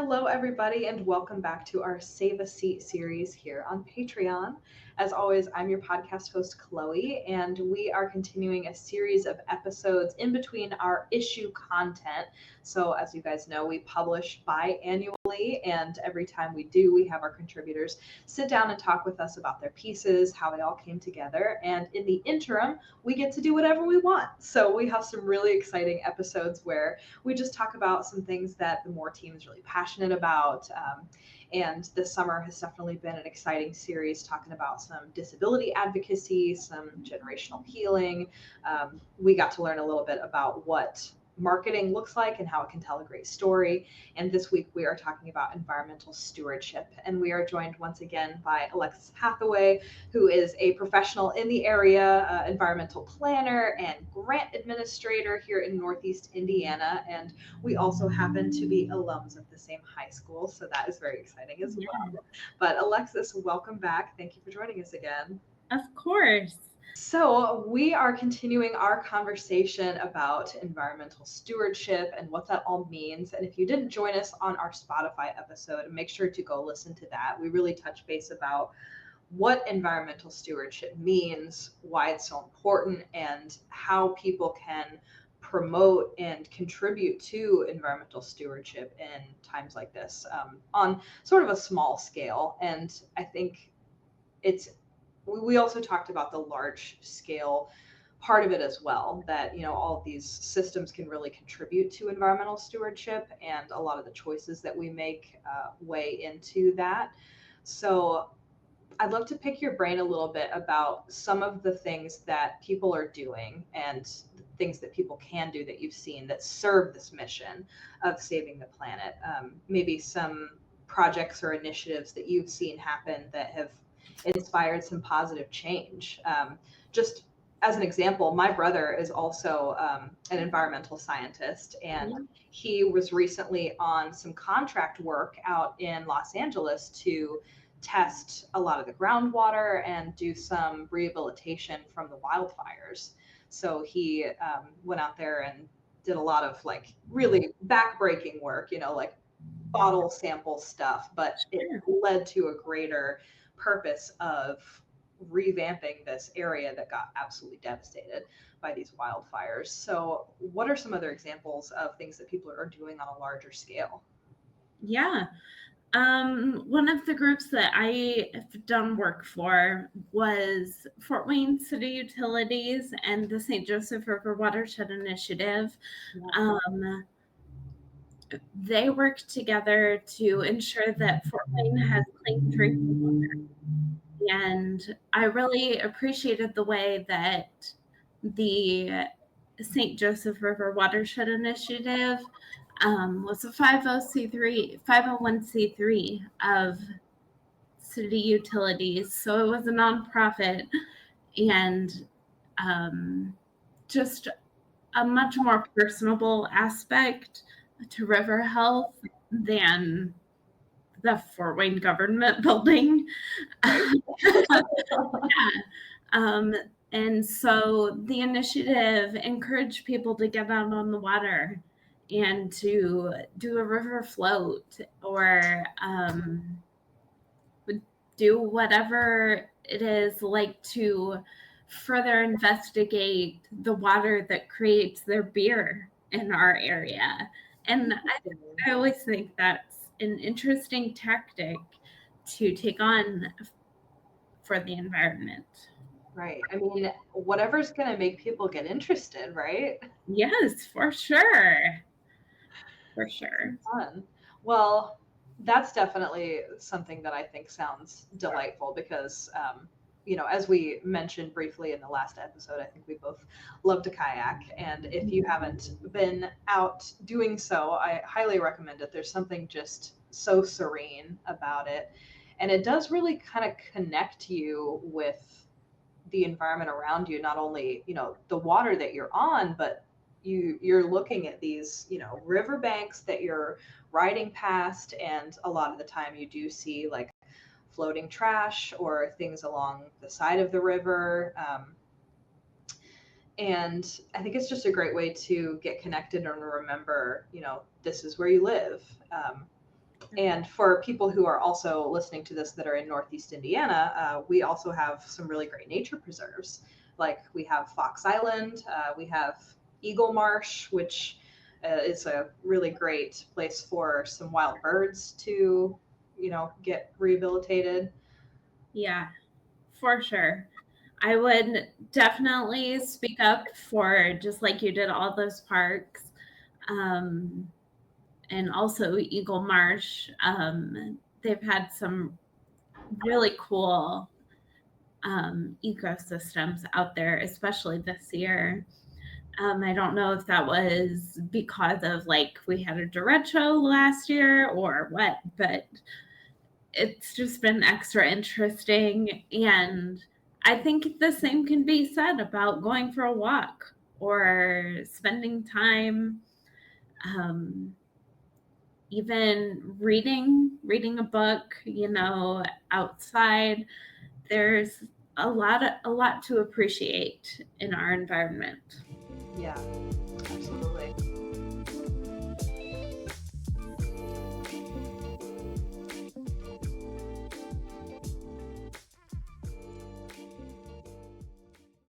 Hello, everybody, and welcome back to our Save a Seat series here on Patreon. As always, I'm your podcast host, Chloe, and we are continuing a series of episodes in between our issue content. So, as you guys know, we publish biannually, and every time we do, we have our contributors sit down and talk with us about their pieces, how they all came together, and in the interim, we get to do whatever we want. So, we have some really exciting episodes where we just talk about some things that the More team is really passionate about. And this summer has definitely been an exciting series talking about some disability advocacy, some generational healing. We got to learn a little bit about what marketing looks like and how it can tell a great story. And this week we are talking about environmental stewardship. And we are joined once again by Alexis Hathaway, who is a professional in the area, environmental planner and grant administrator here in Northeast Indiana. And we also happen to be alums of the same high school, so that is very exciting as well. But Alexis, welcome back. Thank you for joining us again. Of course. So, we are continuing our conversation about environmental stewardship and what that all means. And if you didn't join us on our Spotify episode, make sure to go listen to that. We really touch base about what environmental stewardship means, why it's so important, and how people can promote and contribute to environmental stewardship in times like this on sort of a small scale. And I think it's we also talked about the large scale part of it as well, that all of these systems can really contribute to environmental stewardship, and a lot of the choices that we make weigh into that. So I'd love to pick your brain a little bit about some of the things that people are doing and things that people can do that you've seen that serve this mission of saving the planet. Maybe some projects or initiatives that you've seen happen that have inspired some positive change. Just as an example, my brother is also an environmental scientist, and he was recently on some contract work out in Los Angeles to test a lot of the groundwater and do some rehabilitation from the wildfires. So he went out there and did a lot of like really backbreaking work, like bottle sample stuff, but it led to a greater purpose of revamping this area that got absolutely devastated by these wildfires. So what are some other examples of things that people are doing on a larger scale? Yeah. One of the groups that I have done work for was Fort Wayne City Utilities and the St. Joseph River Watershed Initiative. They work together to ensure that Fort Wayne has clean drinking water. And I really appreciated the way that the St. Joseph River Watershed Initiative was a 501c3 of city utilities. So it was a nonprofit and just a much more personable aspect to river health than the Fort Wayne government building. And so the initiative encouraged people to get out on the water and to do a river float or do whatever it is like to further investigate the water that creates their beer in our area. And I always think that's an interesting tactic to take on for the environment. Right. I mean, whatever's going to make people get interested, right? Yes, for sure. For sure. Fun. Well, that's definitely something that I think sounds delightful because, as we mentioned briefly in the last episode, I think we both love to kayak. And if you haven't been out doing so, I highly recommend it. There's something just so serene about it. And it does really kind of connect you with the environment around you, not only, the water that you're on, but you're looking at these, riverbanks that you're riding past, and a lot of the time you do see like floating trash or things along the side of the river. And I think it's just a great way to get connected and remember, this is where you live. And for people who are also listening to this that are in Northeast Indiana, we also have some really great nature preserves. Like we have Fox Island, we have Eagle Marsh, which is a really great place for some wild birds to, get rehabilitated. Yeah, for sure. I would definitely speak up for, just like you did, all those parks. And also Eagle Marsh. They've had some really cool ecosystems out there, especially this year. I don't know if that was because of like we had a derecho last year or what, but it's just been extra interesting. And I think the same can be said about going for a walk or spending time, even reading a book, outside. There's a lot to appreciate in our environment. Yeah.